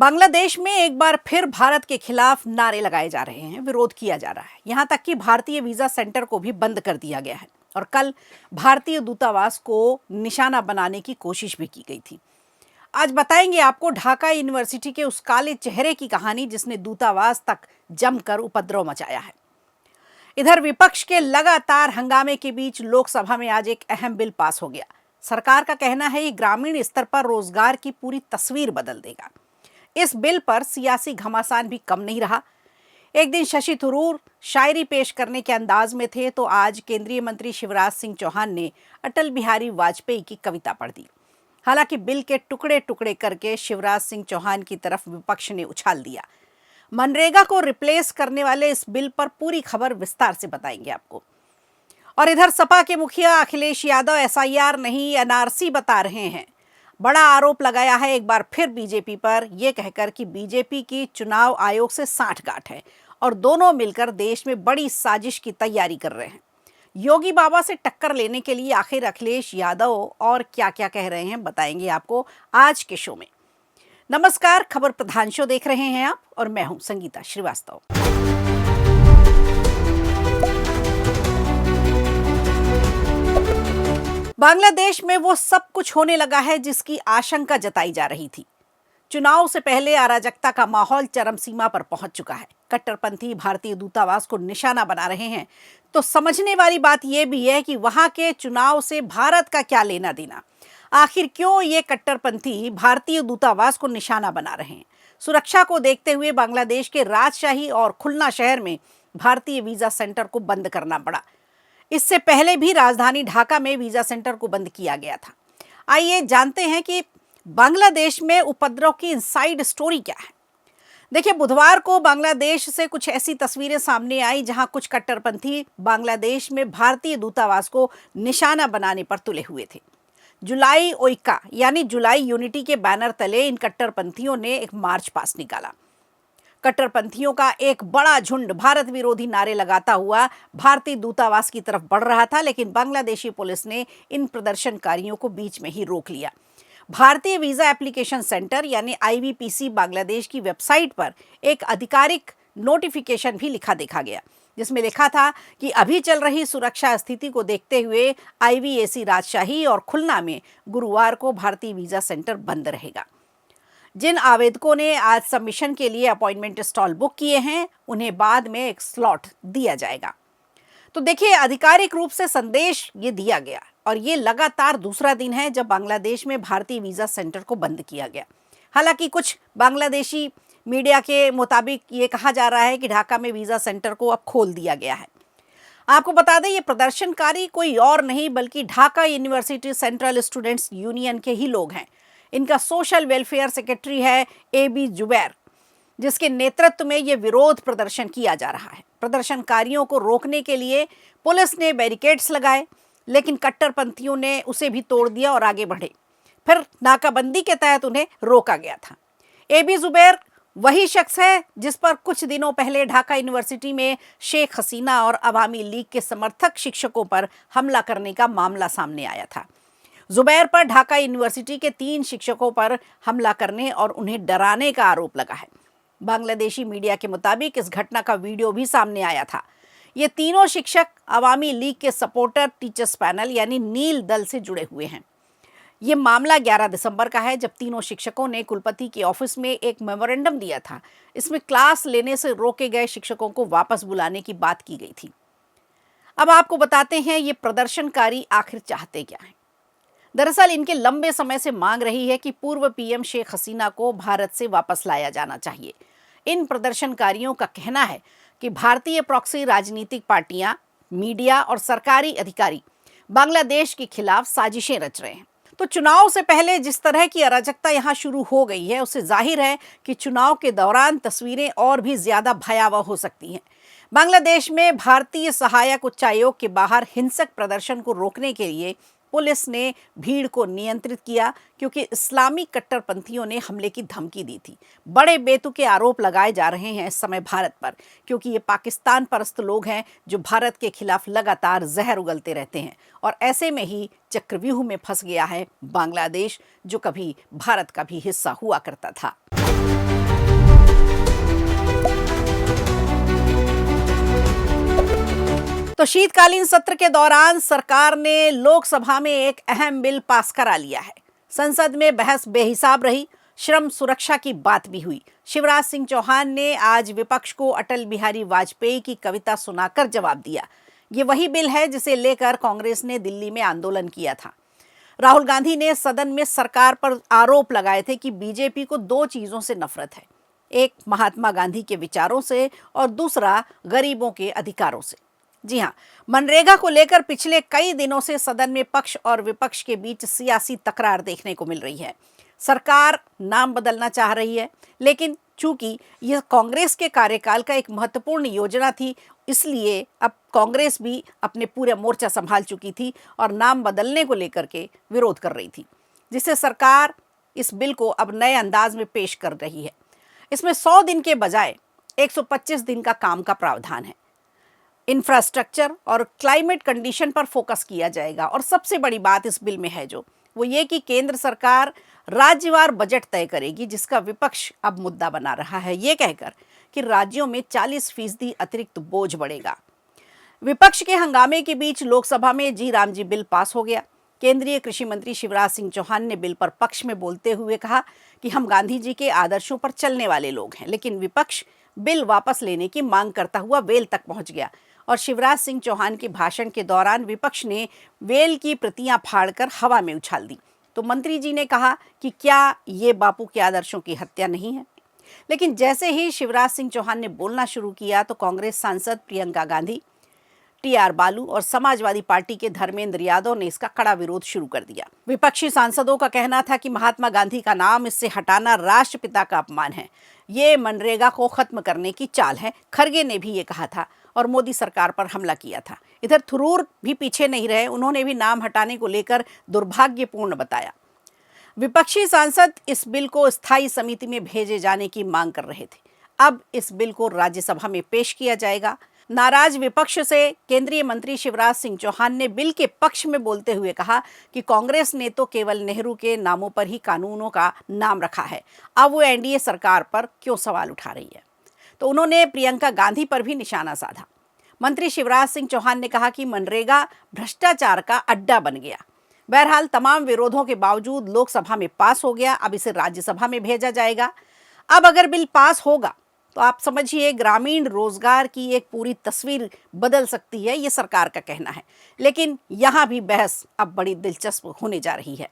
बांग्लादेश में एक बार फिर भारत के खिलाफ नारे लगाए जा रहे हैं, विरोध किया जा रहा है। यहां तक कि भारतीय वीजा सेंटर को भी बंद कर दिया गया है और कल भारतीय दूतावास को निशाना बनाने की कोशिश भी की गई थी। आज बताएंगे आपको ढाका यूनिवर्सिटी के उस काले चेहरे की कहानी जिसने दूतावास तक जमकर उपद्रव मचाया है। इधर विपक्ष के लगातार हंगामे के बीच लोकसभा में आज एक अहम बिल पास हो गया। सरकार का कहना है ये ग्रामीण स्तर पर रोजगार की पूरी तस्वीर बदल देगा। इस बिल पर सियासी घमासान भी कम नहीं रहा। एक दिन शशि थरूर शायरी पेश करने के अंदाज में थे तो आज केंद्रीय मंत्री शिवराज सिंह चौहान ने अटल बिहारी वाजपेयी की कविता पढ़ दी। हालांकि बिल के टुकड़े टुकड़े करके शिवराज सिंह चौहान की तरफ विपक्ष ने उछाल दिया। मनरेगा को रिप्लेस करने वाले इस बिल पर पूरी खबर विस्तार से बताएंगे आपको। और इधर सपा के मुखिया अखिलेश यादव एसआईआर नहीं एनआरसी बता रहे हैं। बड़ा आरोप लगाया है एक बार फिर बीजेपी पर, यह कहकर कि बीजेपी की चुनाव आयोग से सांठगांठ है और दोनों मिलकर देश में बड़ी साजिश की तैयारी कर रहे हैं। योगी बाबा से टक्कर लेने के लिए आखिर अखिलेश यादव और क्या क्या कह रहे हैं बताएंगे आपको आज के शो में। नमस्कार, खबर प्रधान शो देख रहे हैं आप और मैं हूं संगीता श्रीवास्तव। बांग्लादेश में वो सब कुछ होने लगा है जिसकी आशंका जताई जा रही थी। चुनाव से पहले अराजकता का माहौल चरम सीमा पर पहुंच चुका है। कट्टरपंथी भारतीय दूतावास को निशाना बना रहे हैं। तो समझने वाली बात यह भी है कि वहां के चुनाव से भारत का क्या लेना देना। आखिर क्यों ये कट्टरपंथी भारतीय दूतावास को निशाना बना रहे हैं। सुरक्षा को देखते हुए बांग्लादेश के राजशाही और खुलना शहर में भारतीय वीजा सेंटर को बंद करना पड़ा। इससे पहले भी राजधानी ढाका में वीजा सेंटर को बंद किया गया था। आइए जानते हैं कि बांग्लादेश में उपद्रव की इनसाइड स्टोरी क्या है। देखिए, बुधवार को बांग्लादेश से कुछ ऐसी तस्वीरें सामने आई जहां कुछ कट्टरपंथी बांग्लादेश में भारतीय दूतावास को निशाना बनाने पर तुले हुए थे। जुलाई ओइका यानी जुलाई यूनिटी के बैनर तले इन कट्टरपंथियों ने एक मार्च पास्ट निकाला। कट्टरपंथियों का एक बड़ा झुंड भारत विरोधी नारे लगाता हुआ भारतीय दूतावास की तरफ बढ़ रहा था, लेकिन बांग्लादेशी पुलिस ने इन प्रदर्शनकारियों को बीच में ही रोक लिया। भारतीय वीजा एप्लीकेशन सेंटर यानी आईवीपीसी बांग्लादेश की वेबसाइट पर एक आधिकारिक नोटिफिकेशन भी लिखा देखा गया, जिसमें लिखा था कि अभी चल रही सुरक्षा स्थिति को देखते हुए आईवीएसी राजशाही और खुलना में गुरुवार को भारतीय वीजा सेंटर बंद रहेगा। जिन आवेदकों ने आज सबमिशन के लिए अपॉइंटमेंट स्टॉल बुक किए हैं उन्हें बाद में एक स्लॉट दिया जाएगा। तो देखिए, आधिकारिक रूप से संदेश ये दिया गया और ये लगातार दूसरा दिन है जब बांग्लादेश में भारतीय वीजा सेंटर को बंद किया गया। हालांकि कुछ बांग्लादेशी मीडिया के मुताबिक ये कहा जा रहा है कि ढाका में वीजा सेंटर को अब खोल दिया गया है। आपको बता दें, ये प्रदर्शनकारी कोई और नहीं बल्कि Dhaka university central students union के ही लोग हैं। इनका सोशल वेलफेयर सेक्रेटरी है एबी जुबैर, जिसके नेतृत्व में ये विरोध प्रदर्शन किया जा रहा है। प्रदर्शनकारियों को रोकने के लिए पुलिस ने बैरिकेड्स लगाए, लेकिन कट्टरपंथियों ने उसे भी तोड़ दिया और आगे बढ़े। फिर नाकाबंदी के तहत उन्हें रोका गया था। एबी जुबैर वही शख्स है जिस पर कुछ दिनों पहले ढाका यूनिवर्सिटी में शेख हसीना और अवामी लीग के समर्थक शिक्षकों पर हमला करने का मामला सामने आया था। जुबैर पर ढाका यूनिवर्सिटी के 3 शिक्षकों पर हमला करने और उन्हें डराने का आरोप लगा है। बांग्लादेशी मीडिया के मुताबिक इस घटना का वीडियो भी सामने आया था। ये तीनों शिक्षक अवामी लीग के सपोर्टर टीचर्स पैनल यानी नील दल से जुड़े हुए हैं। ये मामला 11 दिसंबर का है, जब तीनों शिक्षकों ने कुलपति के ऑफिस में एक मेमोरेंडम दिया था। इसमें क्लास लेने से रोके गए शिक्षकों को वापस बुलाने की बात की गई थी। अब आपको बताते हैं ये प्रदर्शनकारी आखिर चाहते क्या हैं। दरअसल इनके लंबे समय से मांग रही है कि पूर्व पीएम शेख हसीना को भारत से वापस लाया जाना चाहिए। इन प्रदर्शनकारियों का कहना है कि भारतीय प्रॉक्सी राजनीतिक पार्टियां, मीडिया और सरकारी अधिकारी बांग्लादेश के खिलाफ साजिशें रच रहे हैं। तो चुनाव से पहले जिस तरह की अराजकता यहां शुरू हो गई है, उससे जाहिर है कि चुनाव के दौरान तस्वीरें और भी ज्यादा भयावह हो सकती हैं। बांग्लादेश में भारतीय सहायक उच्चायोग के बाहर हिंसक प्रदर्शन को रोकने के लिए पुलिस ने भीड़ को नियंत्रित किया, क्योंकि इस्लामी कट्टरपंथियों ने हमले की धमकी दी थी। बड़े बेतुके आरोप लगाए जा रहे हैं इस समय भारत पर, क्योंकि ये पाकिस्तान परस्त लोग हैं जो भारत के खिलाफ लगातार जहर उगलते रहते हैं। और ऐसे में ही चक्रव्यूह में फंस गया है बांग्लादेश, जो कभी भारत का भी हिस्सा हुआ करता था। तो शीतकालीन सत्र के दौरान सरकार ने लोकसभा में एक अहम बिल पास करा लिया है। संसद में बहस बेहिसाब रही, श्रम सुरक्षा की बात भी हुई। शिवराज सिंह चौहान ने आज विपक्ष को अटल बिहारी वाजपेयी की कविता सुनाकर जवाब दिया। ये वही बिल है जिसे लेकर कांग्रेस ने दिल्ली में आंदोलन किया था। राहुल गांधी ने सदन में सरकार पर आरोप लगाए थे कि बीजेपी को दो चीजों से नफरत है, एक महात्मा गांधी के विचारों से और दूसरा गरीबों के अधिकारों से। जी हां, मनरेगा को लेकर पिछले कई दिनों से सदन में पक्ष और विपक्ष के बीच सियासी तकरार देखने को मिल रही है। सरकार नाम बदलना चाह रही है, लेकिन चूंकि यह कांग्रेस के कार्यकाल का एक महत्वपूर्ण योजना थी, इसलिए अब कांग्रेस भी अपने पूरे मोर्चा संभाल चुकी थी और नाम बदलने को लेकर के विरोध कर रही थी, जिससे सरकार इस बिल को अब नए अंदाज में पेश कर रही है। इसमें 100 दिन के बजाय 125 दिन का काम का प्रावधान है। इंफ्रास्ट्रक्चर और क्लाइमेट कंडीशन पर फोकस किया जाएगा और सबसे बड़ी बात इस बिल में है जो वो ये कि केंद्र सरकार राज्यवार बजट तय करेगी, जिसका विपक्ष अब मुद्दा बना रहा है, ये कहकर कि राज्यों में 40% अतिरिक्त बोझ बढ़ेगा। विपक्ष के हंगामे के बीच लोकसभा में जी राम जी बिल पास हो गया। केंद्रीय कृषि मंत्री शिवराज सिंह चौहान ने बिल पर पक्ष में बोलते हुए कहा कि हम गांधी जी के आदर्शों पर चलने वाले लोग हैं, लेकिन विपक्ष बिल वापस लेने की मांग करता हुआ वेल तक पहुंच गया और शिवराज सिंह चौहान के भाषण के दौरान विपक्ष ने वेल की प्रतियां फाड़कर हवा में उछाल दी। तो मंत्री जी ने कहा कि क्या ये बापू के आदर्शों की हत्या नहीं है। लेकिन जैसे ही शिवराज सिंह चौहान ने बोलना शुरू किया तो कांग्रेस सांसद प्रियंका गांधी, टीआर बालू और समाजवादी पार्टी के धर्मेंद्र यादव ने इसका कड़ा विरोध शुरू कर दिया। विपक्षी सांसदों का कहना था कि महात्मा गांधी का नाम इससे हटाना राष्ट्रपिता का अपमान है, ये मनरेगा को खत्म करने की चाल है। खरगे ने भी ये कहा था और मोदी सरकार पर हमला किया था। इधर थरूर भी पीछे नहीं रहे, उन्होंने भी नाम हटाने को लेकर दुर्भाग्यपूर्ण बताया। विपक्षी सांसद इस बिल को स्थायी समिति में भेजे जाने की मांग कर रहे थे। अब इस बिल को राज्यसभा में पेश किया जाएगा। नाराज विपक्ष से केंद्रीय मंत्री शिवराज सिंह चौहान ने बिल के पक्ष में बोलते हुए कहा कि कांग्रेस ने तो केवल नेहरू के नामों पर ही कानूनों का नाम रखा है, अब वो एनडीए सरकार पर क्यों सवाल उठा रही है। तो उन्होंने प्रियंका गांधी पर भी निशाना साधा। मंत्री शिवराज सिंह चौहान ने कहा कि मनरेगा भ्रष्टाचार का अड्डा बन गया। बहरहाल तमाम विरोधों के बावजूद लोकसभा में पास हो गया, अब इसे राज्यसभा में भेजा जाएगा। अब अगर बिल पास होगा तो आप समझिए ग्रामीण रोजगार की एक पूरी तस्वीर बदल सकती है, ये सरकार का कहना है। लेकिन यहाँ भी बहस अब बड़ी दिलचस्प होने जा रही है।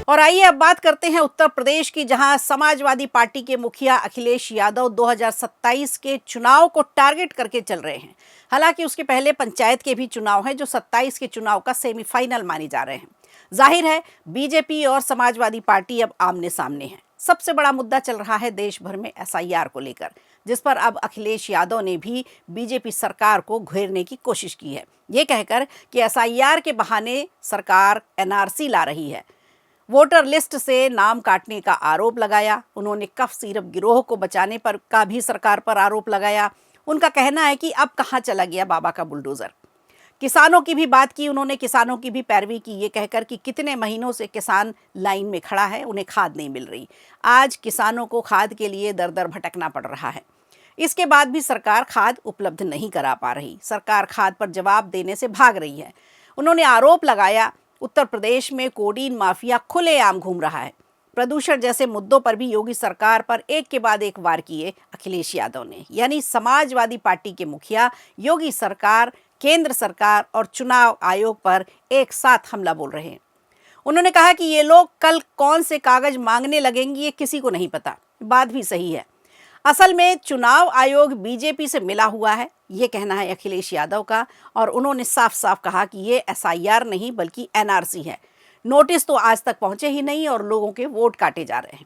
और आइए अब बात करते हैं उत्तर प्रदेश की, जहां समाजवादी पार्टी के मुखिया अखिलेश यादव 2027 के चुनाव को टारगेट करके चल रहे हैं। हालांकि उसके पहले पंचायत के भी चुनाव हैं जो 27 के चुनाव का सेमीफाइनल माने जा रहे हैं। जाहिर है बीजेपी और समाजवादी पार्टी अब आमने सामने हैं। सबसे बड़ा मुद्दा चल रहा है देश भर में एसआईआर को लेकर, जिस पर अब अखिलेश यादव ने भी बीजेपी सरकार को घेरने की कोशिश की है, ये कहकर कि एसआईआर के बहाने सरकार एनआरसी ला रही है। वोटर लिस्ट से नाम काटने का आरोप लगाया। उन्होंने कफ सिरप गिरोह को बचाने पर का भी सरकार पर आरोप लगाया। उनका कहना है कि अब कहाँ चला गया बाबा का बुलडोजर। किसानों की भी बात की उन्होंने, किसानों की भी पैरवी की, ये कहकर कि कितने महीनों से किसान लाइन में खड़ा है, उन्हें खाद नहीं मिल रही। आज किसानों को खाद के लिए दर दर भटकना पड़ रहा है। इसके बाद भी सरकार खाद उपलब्ध नहीं करा पा रही। सरकार खाद पर जवाब देने से भाग रही है। उन्होंने आरोप लगाया उत्तर प्रदेश में कोडीन माफिया खुलेआम घूम रहा है। प्रदूषण जैसे मुद्दों पर भी योगी सरकार पर एक के बाद एक वार किए अखिलेश यादव ने। यानी समाजवादी पार्टी के मुखिया योगी सरकार, केंद्र सरकार और चुनाव आयोग पर एक साथ हमला बोल रहे हैं। उन्होंने कहा कि ये लोग कल कौन से कागज मांगने लगेंगे ये किसी को नहीं पता। बात भी सही है। असल में चुनाव आयोग बीजेपी से मिला हुआ है, ये कहना है अखिलेश यादव का। और उन्होंने साफ साफ कहा कि ये एसआईआर नहीं बल्कि एनआरसी है। नोटिस तो आज तक पहुंचे ही नहीं और लोगों के वोट काटे जा रहे हैं।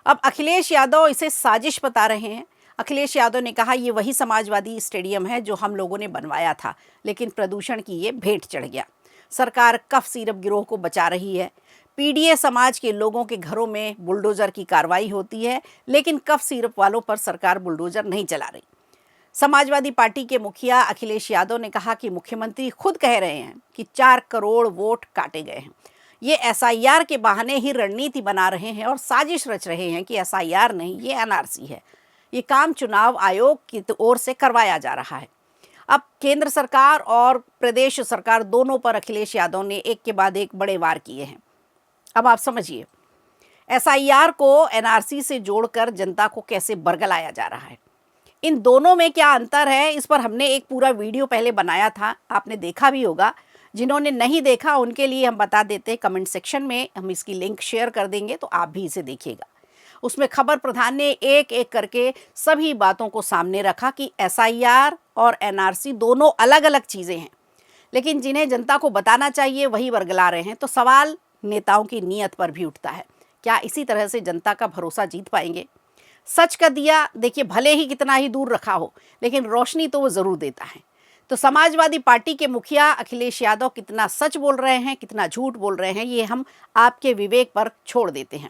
अब अखिलेश यादव इसे साजिश बता रहे हैं। अखिलेश यादव ने कहा ये वही समाजवादी स्टेडियम है जो हम लोगों ने बनवाया था, लेकिन प्रदूषण की ये भेंट चढ़ गया। सरकार कफ सिरप गिरोह को बचा रही है। पीडीए समाज के लोगों के घरों में बुलडोजर की कार्रवाई होती है, लेकिन कफ सिरप वालों पर सरकार बुलडोजर नहीं चला रही। समाजवादी पार्टी के मुखिया अखिलेश यादव ने कहा कि मुख्यमंत्री खुद कह रहे हैं कि 4 करोड़ वोट काटे गए हैं। ये एसआईआर के बहाने ही रणनीति बना रहे हैं और साजिश रच रहे हैं कि एसआईआर नहीं, ये एनआरसी है। ये काम चुनाव आयोग की ओर से करवाया जा रहा है। अब केंद्र सरकार और प्रदेश सरकार दोनों पर अखिलेश यादव ने एक के बाद एक बड़े वार किए हैं। अब आप समझिए, एसआईआर को एनआरसी से जोड़कर जनता को कैसे बरगलाया जा रहा है। इन दोनों में क्या अंतर है, इस पर हमने एक पूरा वीडियो पहले बनाया था, आपने देखा भी होगा। जिन्होंने नहीं देखा उनके लिए हम बता देते हैं, कमेंट सेक्शन में हम इसकी लिंक शेयर कर देंगे, तो आप भी इसे देखिएगा। उसमें खबर प्रधान ने एक एक करके सभी बातों को सामने रखा कि एसआईआर और एनआरसी दोनों अलग अलग चीज़ें हैं, लेकिन जिन्हें जनता को बताना चाहिए वही बरगला रहे हैं। तो सवाल नेताओं की नीयत पर भी उठता है, क्या इसी तरह से जनता का भरोसा जीत पाएंगे? सच का दिया देखिए भले ही कितना ही दूर रखा हो, लेकिन रोशनी तो वो ज़रूर देता है। तो समाजवादी पार्टी के मुखिया अखिलेश यादव कितना सच बोल रहे हैं, कितना झूठ बोल रहे हैं, ये हम आपके विवेक पर छोड़ देते हैं।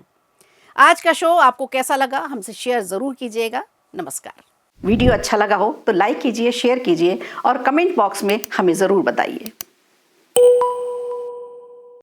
आज का शो आपको कैसा लगा, हमसे शेयर ज़रूर कीजिएगा। नमस्कार। वीडियो अच्छा लगा हो तो लाइक कीजिए, शेयर कीजिए और कमेंट बॉक्स में हमें ज़रूर बताइए।